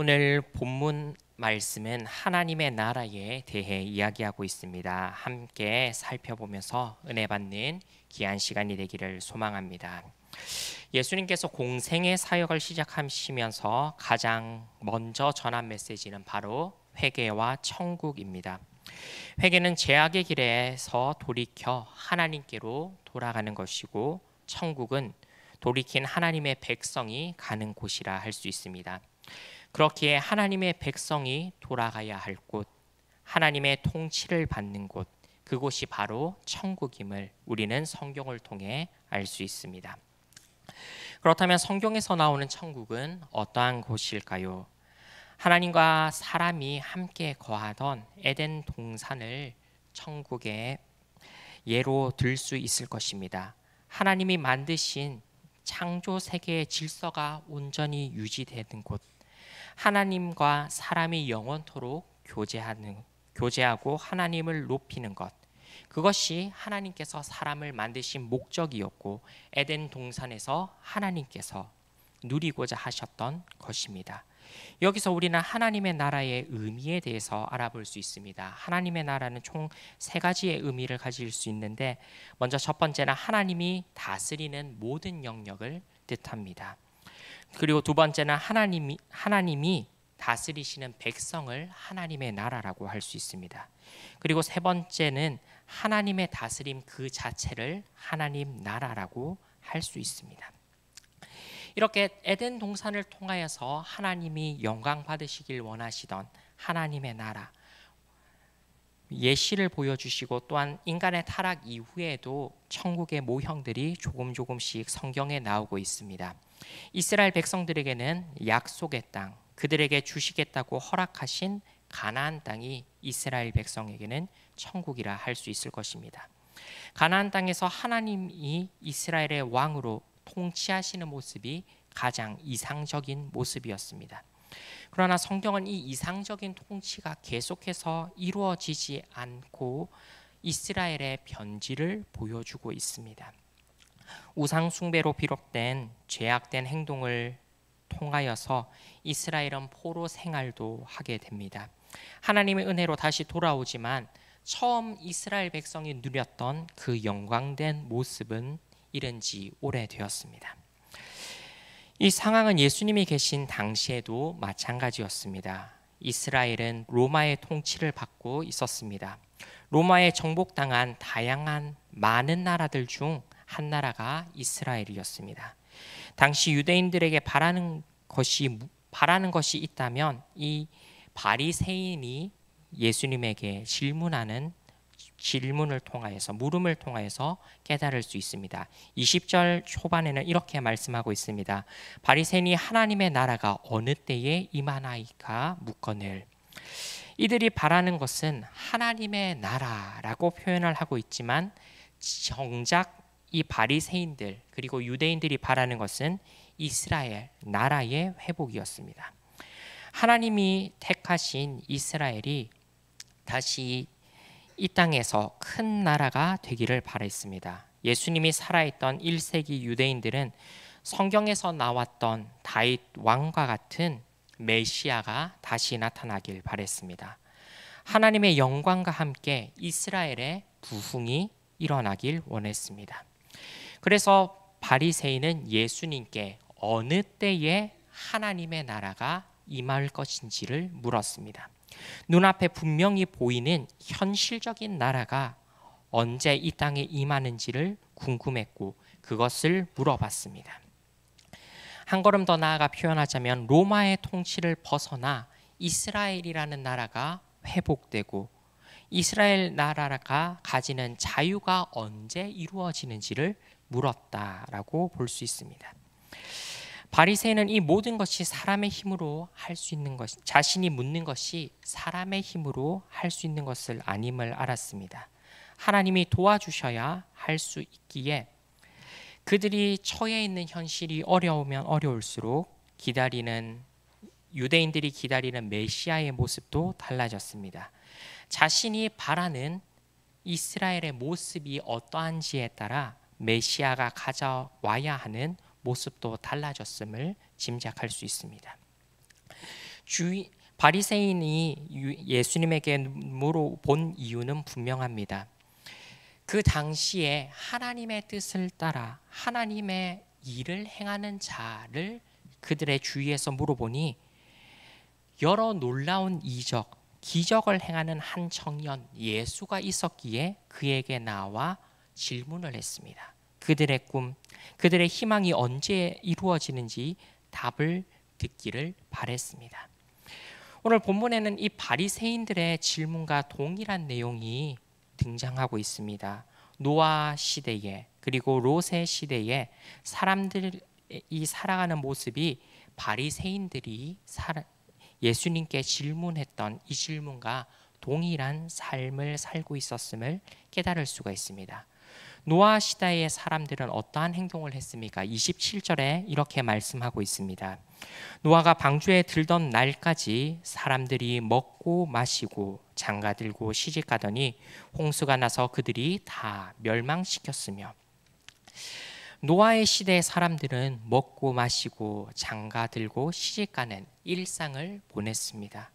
오늘 본문 말씀은 하나님의 나라에 대해 이야기하고 있습니다. 함께 살펴보면서 은혜 받는 귀한 시간이 되기를 소망합니다. 예수님께서 공생의 사역을 시작하시면서 가장 먼저 전한 메시지는 바로 회개와 천국입니다. 회개는 죄악의 길에서 돌이켜 하나님께로 돌아가는 것이고, 천국은 돌이킨 하나님의 백성이 가는 곳이라 할 수 있습니다. 그렇기에 하나님의 백성이 돌아가야 할 곳, 하나님의 통치를 받는 곳, 그곳이 바로 천국임을 우리는 성경을 통해 알 수 있습니다. 그렇다면 성경에서 나오는 천국은 어떠한 곳일까요? 하나님과 사람이 함께 거하던 에덴 동산을 천국의 예로 들 수 있을 것입니다. 하나님이 만드신 창조 세계의 질서가 온전히 유지되는 곳, 하나님과 사람이 영원토록 교제하고 하나님을 높이는 것, 그것이 하나님께서 사람을 만드신 목적이었고, 에덴 동산에서 하나님께서 누리고자 하셨던 것입니다. 여기서 우리는 하나님의 나라의 의미에 대해서 알아볼 수 있습니다. 하나님의 나라는 총 세 가지의 의미를 가질 수 있는데, 먼저 첫 번째는 하나님이 다스리는 모든 영역을 뜻합니다. 그리고 두 번째는 하나님이 다스리시는 백성을 하나님의 나라라고 할 수 있습니다. 그리고 세 번째는 하나님의 다스림 그 자체를 하나님 나라라고 할 수 있습니다. 이렇게 에덴 동산을 통하여서 하나님이 영광 받으시길 원하시던 하나님의 나라, 예시를 보여주시고, 또한 인간의 타락 이후에도 천국의 모형들이 조금씩 성경에 나오고 있습니다. 이스라엘 백성들에게는 약속의 땅, 그들에게 주시겠다고 허락하신 가나안 땅이 이스라엘 백성에게는 천국이라 할 수 있을 것입니다. 가나안 땅에서 하나님이 이스라엘의 왕으로 통치하시는 모습이 가장 이상적인 모습이었습니다. 그러나 성경은 이 이상적인 통치가 계속해서 이루어지지 않고 이스라엘의 변질을 보여주고 있습니다. 우상 숭배로 비롯된 죄악된 행동을 통하여서 이스라엘은 포로 생활도 하게 됩니다. 하나님의 은혜로 다시 돌아오지만 처음 이스라엘 백성이 누렸던 그 영광된 모습은 잃은 지 오래되었습니다. 이 상황은 예수님이 계신 당시에도 마찬가지였습니다. 이스라엘은 로마의 통치를 받고 있었습니다. 로마에 정복당한 다양한 많은 나라들 중 한 나라가 이스라엘이었습니다. 당시 유대인들에게 바라는 것이 있다면 이 바리새인이 예수님에게 질문을 통하여서, 물음을 통하여서 깨달을 수 있습니다. 20절 초반에는 이렇게 말씀하고 있습니다. 바리새인이 하나님의 나라가 어느 때에 임하나이까 묻거늘. 이들이 바라는 것은 하나님의 나라라고 표현을 하고 있지만, 정작 이 바리새인들 그리고 유대인들이 바라는 것은 이스라엘 나라의 회복이었습니다. 하나님이 택하신 이스라엘이 다시 이 땅에서 큰 나라가 되기를 바랬습니다. 예수님이 살아있던 1세기 유대인들은 성경에서 나왔던 다윗 왕과 같은 메시아가 다시 나타나길 바랬습니다. 하나님의 영광과 함께 이스라엘의 부흥이 일어나길 원했습니다. 그래서 바리새인은 예수님께 어느 때에 하나님의 나라가 임할 것인지를 물었습니다. 눈앞에 분명히 보이는 현실적인 나라가 언제 이 땅에 임하는지를 궁금했고, 그것을 물어봤습니다. 한 걸음 더 나아가 표현하자면, 로마의 통치를 벗어나 이스라엘이라는 나라가 회복되고 이스라엘 나라가 가지는 자유가 언제 이루어지는지를 물었다라고 볼 수 있습니다. 바리새인은 이 모든 것이 사람의 힘으로 할 수 있는 것, 자신이 묻는 것이 사람의 힘으로 할 수 있는 것을 아님을 알았습니다. 하나님이 도와주셔야 할 수 있기에 그들이 처해 있는 현실이 어려우면 어려울수록 유대인들이 기다리는 메시아의 모습도 달라졌습니다. 자신이 바라는 이스라엘의 모습이 어떠한지에 따라 메시아가 가져와야 하는 모습도 달라졌음을 짐작할 수 있습니다. 바리새인이 예수님에게 물어본 이유는 분명합니다. 그 당시에 하나님의 뜻을 따라 하나님의 일을 행하는 자를 그들의 주위에서 물어보니 여러 놀라운 이적, 기적을 행하는 한 청년 예수가 있었기에 그에게 나와 질문을 했습니다. 그들의 꿈, 그들의 희망이 언제 이루어지는지 답을 듣기를 바랬습니다. 오늘 본문에는 이 바리새인들의 질문과 동일한 내용이 등장하고 있습니다. 노아 시대에 그리고 롯의 시대에 사람들이 살아가는 모습이 바리새인들이 예수님께 질문했던 이 질문과 동일한 삶을 살고 있었음을 깨달을 수가 있습니다. 노아 시대의 사람들은 어떠한 행동을 했습니까? 27절에 이렇게 말씀하고 있습니다. 노아가 방주에 들던 날까지 사람들이 먹고 마시고 장가들고 시집가더니 홍수가 나서 그들이 다 멸망시켰으며. 노아의 시대의 사람들은 먹고 마시고 장가들고 시집가는 일상을 보냈습니다.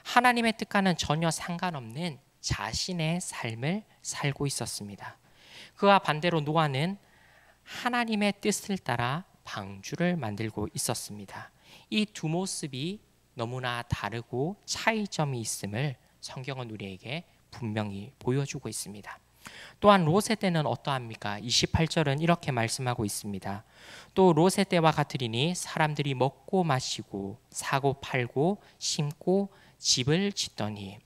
하나님의 뜻과는 전혀 상관없는 자신의 삶을 살고 있었습니다. 그와 반대로 노아는 하나님의 뜻을 따라 방주를 만들고 있었습니다. 이 두 모습이 너무나 다르고 차이점이 있음을 성경은 우리에게 분명히 보여주고 있습니다. 또한 롯의 때는 어떠합니까? 28절은 이렇게 말씀하고 있습니다. 또 롯의 때와 같으리니 사람들이 먹고 마시고 사고 팔고 심고 집을 짓더니.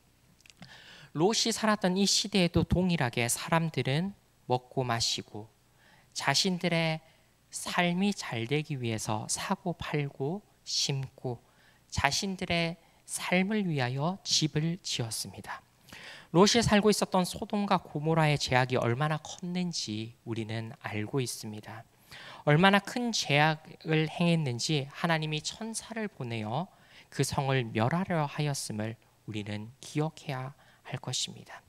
롯이 살았던 이 시대에도 동일하게 사람들은 먹고 마시고 자신들의 삶이 잘 되기 위해서 사고 팔고 심고 자신들의 삶을 위하여 집을 지었습니다. 롯이 살고 있었던 소돔과 고모라의 죄악이 얼마나 컸는지 우리는 알고 있습니다. 얼마나 큰 죄악을 행했는지 하나님이 천사를 보내어 그 성을 멸하려 하였음을 우리는 기억해야 할 것입니다.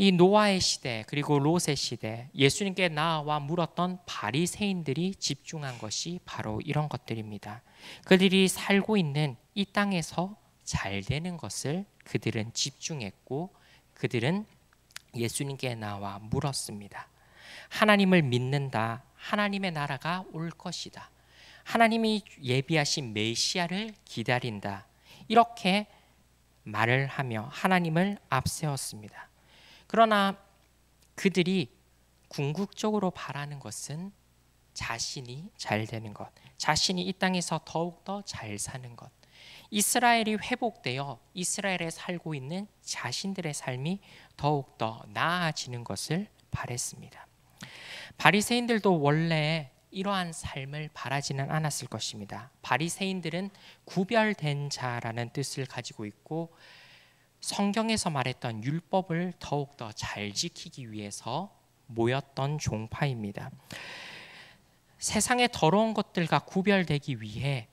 이 노아의 시대 그리고 롯의 시대, 예수님께 나와 물었던 바리새인들이 집중한 것이 바로 이런 것들입니다. 그들이 살고 있는 이 땅에서 잘 되는 것을 그들은 집중했고 그들은 예수님께 나와 물었습니다. 하나님을 믿는다. 하나님의 나라가 올 것이다. 하나님이 예비하신 메시아를 기다린다. 이렇게 말을 하며 하나님을 앞세웠습니다. 그러나 그들이 궁극적으로 바라는 것은 자신이 잘 되는 것, 자신이 이 땅에서 더욱더 잘 사는 것, 이스라엘이 회복되어 이스라엘에 살고 있는 자신들의 삶이 더욱더 나아지는 것을 바랬습니다. 바리새인들도 원래 이러한 삶을 바라지는 않았을 것입니다. 바리새인들은 구별된 자라는 뜻을 가지고 있고 성경에서 말했던 율법을 더욱더 잘 지키기 위해서 모였던 종파입니다. 세상의 더러운 것들과 구별되기 위해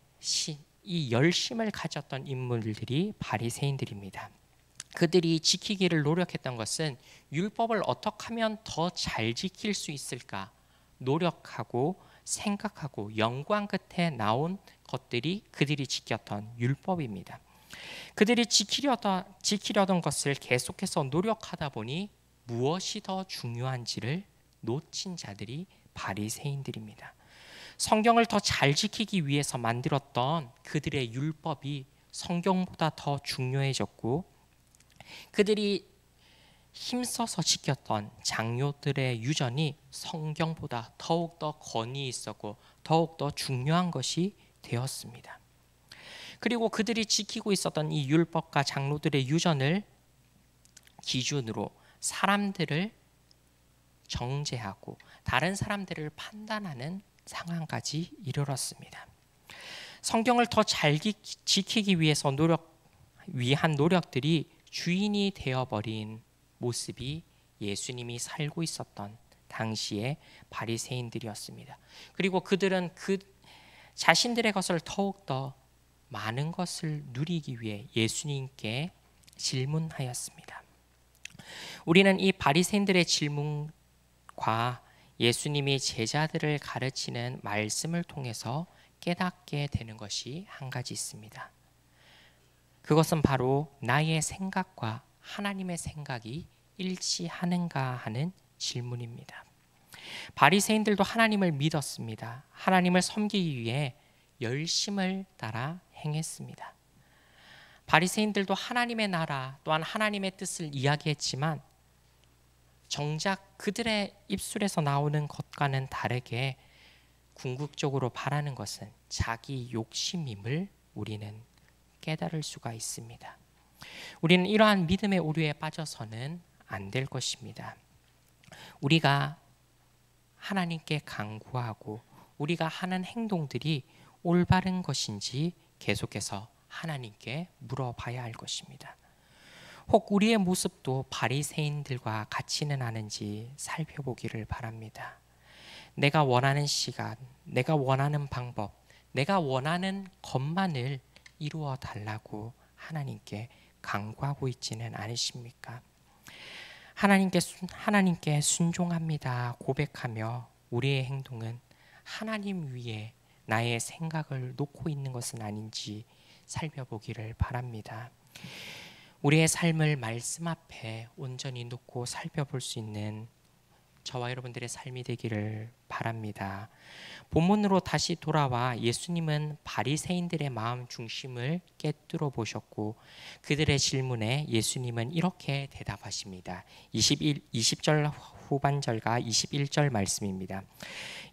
이 열심을 가졌던 인물들이 바리새인들입니다. 그들이 지키기를 노력했던 것은 율법을 어떻게 하면 더 잘 지킬 수 있을까 노력하고 생각하고 연구한 끝에 나온 것들이 그들이 지켰던 율법입니다. 그들이 지키려던 것을 계속해서 노력하다 보니 무엇이 더 중요한지를 놓친 자들이 바리새인들입니다. 성경을 더 잘 지키기 위해서 만들었던 그들의 율법이 성경보다 더 중요해졌고 그들이 힘써서 지켰던 장로들의 유전이 성경보다 더욱더 권위 있었고 더욱더 중요한 것이 되었습니다. 그리고 그들이 지키고 있었던 이 율법과 장로들의 유전을 기준으로 사람들을 정죄하고 다른 사람들을 판단하는 상황까지 이르렀습니다. 성경을 더 잘 지키기 위해서 위한 노력들이 주인이 되어버린 모습이 예수님이 살고 있었던 당시의 바리새인들이었습니다. 그리고 그들은 그 자신들의 것을 더욱더 많은 것을 누리기 위해 예수님께 질문하였습니다. 우리는 이 바리새인들의 질문과 예수님이 제자들을 가르치는 말씀을 통해서 깨닫게 되는 것이 한 가지 있습니다. 그것은 바로 나의 생각과 하나님의 생각이 일치하는가 하는 질문입니다. 바리새인들도 하나님을 믿었습니다. 하나님을 섬기기 위해 열심을 따라 행했습니다. 바리새인들도 하나님의 나라 또한 하나님의 뜻을 이야기했지만 정작 그들의 입술에서 나오는 것과는 다르게 궁극적으로 바라는 것은 자기 욕심임을 우리는 깨달을 수가 있습니다. 우리는 이러한 믿음의 오류에 빠져서는 안 될 것입니다. 우리가 하나님께 간구하고 우리가 하는 행동들이 올바른 것인지 계속해서 하나님께 물어봐야 할 것입니다. 혹 우리의 모습도 바리새인들과 같지는 않은지 살펴보기를 바랍니다. 내가 원하는 시간, 내가 원하는 방법, 내가 원하는 것만을 이루어 달라고 하나님께 간구하고 있지는 않으십니까? 하나님께 순종합니다 고백하며 우리의 행동은 하나님 위에 나의 생각을 놓고 있는 것은 아닌지 살펴보기를 바랍니다. 우리의 삶을 말씀 앞에 온전히 놓고 살펴볼 수 있는 저와 여러분들의 삶이 되기를 바랍니다. 본문으로 다시 돌아와 예수님은 바리새인들의 마음 중심을 꿰뚫어 보셨고 그들의 질문에 예수님은 이렇게 대답하십니다. 20절 후반절과 21절 말씀입니다.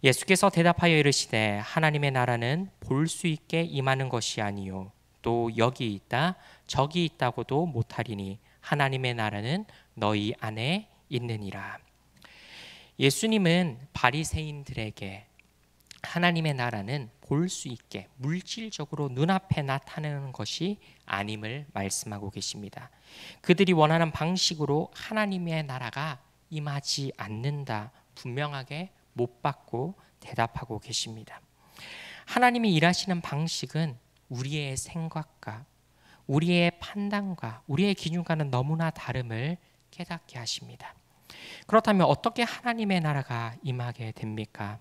예수께서 대답하여 이르시되 하나님의 나라는 볼 수 있게 임하는 것이 아니요 또 여기 있다 저기 있다고도 못하리니 하나님의 나라는 너희 안에 있느니라. 예수님은 바리새인들에게 하나님의 나라는 볼 수 있게 물질적으로 눈앞에 나타나는 것이 아님을 말씀하고 계십니다. 그들이 원하는 방식으로 하나님의 나라가 임하지 않는다 분명하게 못 받고 대답하고 계십니다. 하나님이 일하시는 방식은 우리의 생각과 우리의 판단과 우리의 기준과는 너무나 다름을 깨닫게 하십니다. 그렇다면 어떻게 하나님의 나라가 임하게 됩니까?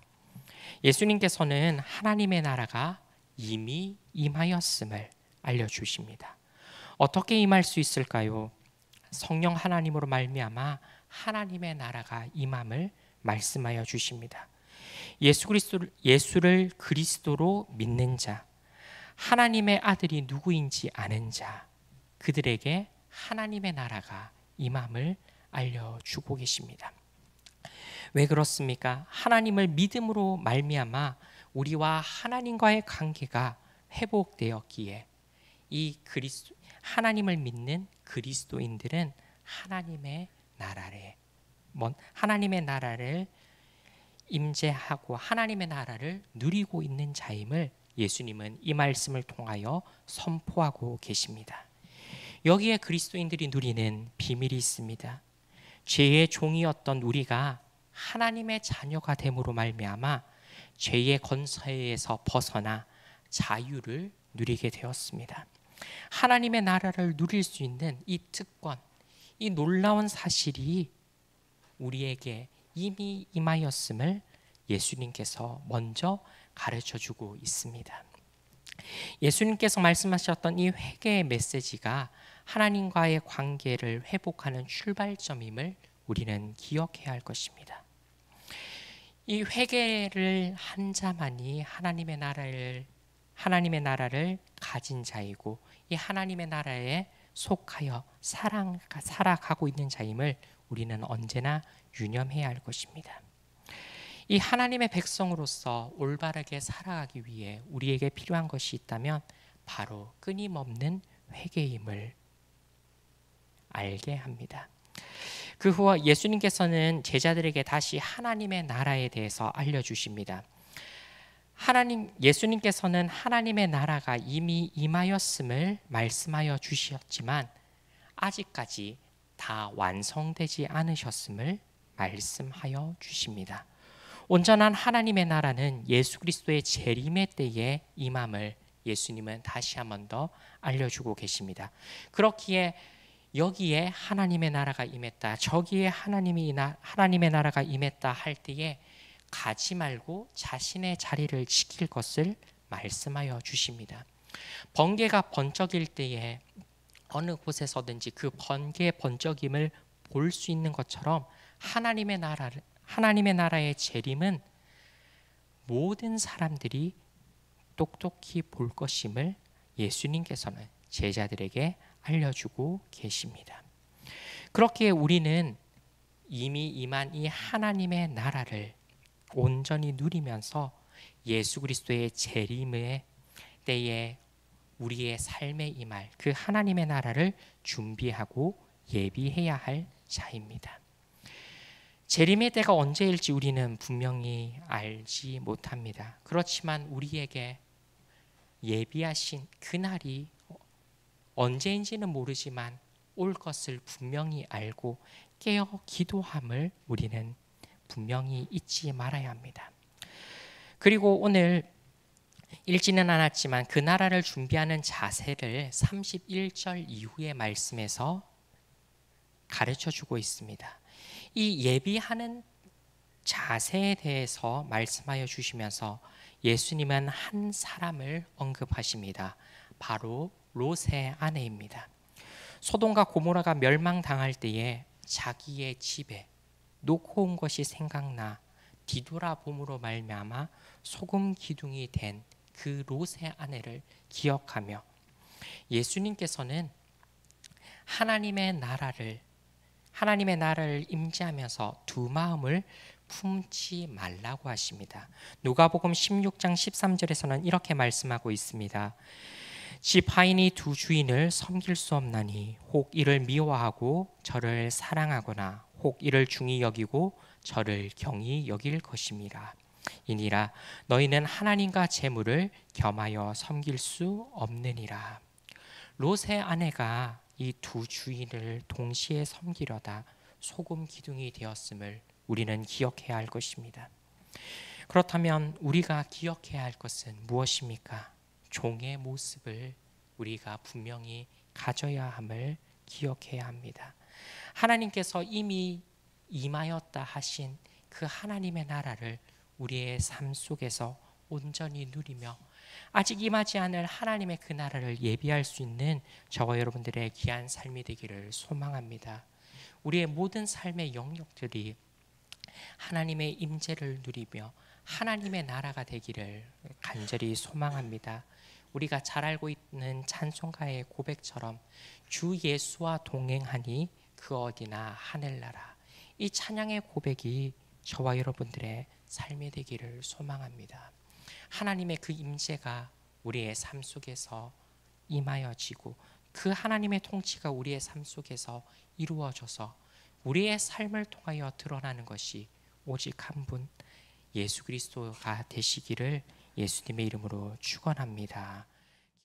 예수님께서는 하나님의 나라가 이미 임하였음을 알려주십니다. 어떻게 임할 수 있을까요? 성령 하나님으로 말미암아 하나님의 나라가 임함을 말씀하여 주십니다. 예수를 그리스도로 믿는 자, 하나님의 아들이 누구인지 아는 자, 그들에게 하나님의 나라가 임함을 알려주고 계십니다. 왜 그렇습니까? 하나님을 믿음으로 말미암아 우리와 하나님과의 관계가 회복되었기에 이 하나님을 믿는 그리스도인들은 하나님의 나라를 임재하고 하나님의 나라를 누리고 있는 자임을 예수님은 이 말씀을 통하여 선포하고 계십니다. 여기에 그리스도인들이 누리는 비밀이 있습니다. 죄의 종이었던 우리가 하나님의 자녀가 됨으로 말미암아 죄의 권세에서 벗어나 자유를 누리게 되었습니다. 하나님의 나라를 누릴 수 있는 이 특권, 이 놀라운 사실이 우리에게 이미 임하였음을 예수님께서 먼저 가르쳐주고 있습니다. 예수님께서 말씀하셨던 이 회개의 메시지가 하나님과의 관계를 회복하는 출발점임을 우리는 기억해야 할 것입니다. 이 회개를 한 자만이 하나님의 나라를 가진 자이고 이 하나님의 나라에 속하여 살아가고 있는 자임을 우리는 언제나 유념해야 할 것입니다. 이 하나님의 백성으로서 올바르게 살아가기 위해 우리에게 필요한 것이 있다면 바로 끊임없는 회개임을 알게 합니다. 그 후 예수님께서는 제자들에게 다시 하나님의 나라에 대해서 알려주십니다. 예수님께서는 하나님의 나라가 이미 임하였음을 말씀하여 주셨지만 아직까지 다 완성되지 않으셨음을 말씀하여 주십니다. 온전한 하나님의 나라는 예수 그리스도의 재림의 때에 임함을 예수님은 다시 한 번 더 알려주고 계십니다. 그렇기에 여기에 하나님의 나라가 임했다, 저기에 하나님의 나라가 임했다 할 때에 가지 말고 자신의 자리를 지킬 것을 말씀하여 주십니다. 번개가 번쩍일 때에 어느 곳에서든지 그 번개의 번쩍임을 볼 수 있는 것처럼 하나님의 나라의 재림은 모든 사람들이 똑똑히 볼 것임을 예수님께서는 제자들에게 알려주고 계십니다. 그렇기에 우리는 이미 임한 이 하나님의 나라를 온전히 누리면서 예수 그리스도의 재림의 때에 우리의 삶에 임할 그 하나님의 나라를 준비하고 예비해야 할 자입니다. 재림의 때가 언제일지 우리는 분명히 알지 못합니다. 그렇지만 우리에게 예비하신 그날이 언제인지는 모르지만 올 것을 분명히 알고 깨어 기도함을 우리는 분명히 잊지 말아야 합니다. 그리고 오늘 읽지는 않았지만 그 나라를 준비하는 자세를 31절 이후의 말씀에서 가르쳐 주고 있습니다. 이 예비하는 자세에 대해서 말씀하여 주시면서 예수님은 한 사람을 언급하십니다. 바로 롯의 아내입니다. 소돔과 고모라가 멸망당할 때에 자기의 집에 놓고 온 것이 생각나 뒤돌아봄으로 말미암아 소금 기둥이 된 그 롯의 아내를 기억하며 예수님께서는 하나님의 나라를 임재하면서 두 마음을 품지 말라고 하십니다. 누가복음 16장 13절에서는 이렇게 말씀하고 있습니다. 집 하인이 두 주인을 섬길 수 없나니 혹 이를 미워하고 저를 사랑하거나 혹 이를 중히 여기고 저를 경히 여길 것임이라. 이니라 너희는 하나님과 재물을 겸하여 섬길 수 없느니라. 롯의 아내가 이 두 주인을 동시에 섬기려다 소금 기둥이 되었음을 우리는 기억해야 할 것입니다. 그렇다면 우리가 기억해야 할 것은 무엇입니까? 종의 모습을 우리가 분명히 가져야 함을 기억해야 합니다. 하나님께서 이미 임하였다 하신 그 하나님의 나라를 우리의 삶 속에서 온전히 누리며 아직 임하지 않을 하나님의 그 나라를 예비할 수 있는 저와 여러분들의 귀한 삶이 되기를 소망합니다. 우리의 모든 삶의 영역들이 하나님의 임재를 누리며 하나님의 나라가 되기를 간절히 소망합니다. 우리가 잘 알고 있는 찬송가의 고백처럼 주 예수와 동행하니 그 어디나 하늘나라, 이 찬양의 고백이 저와 여러분들의 삶이 되기를 소망합니다. 하나님의 그 임재가 우리의 삶 속에서 임하여지고 그 하나님의 통치가 우리의 삶 속에서 이루어져서 우리의 삶을 통하여 드러나는 것이 오직 한 분 예수 그리스도가 되시기를 예수님의 이름으로 축원합니다.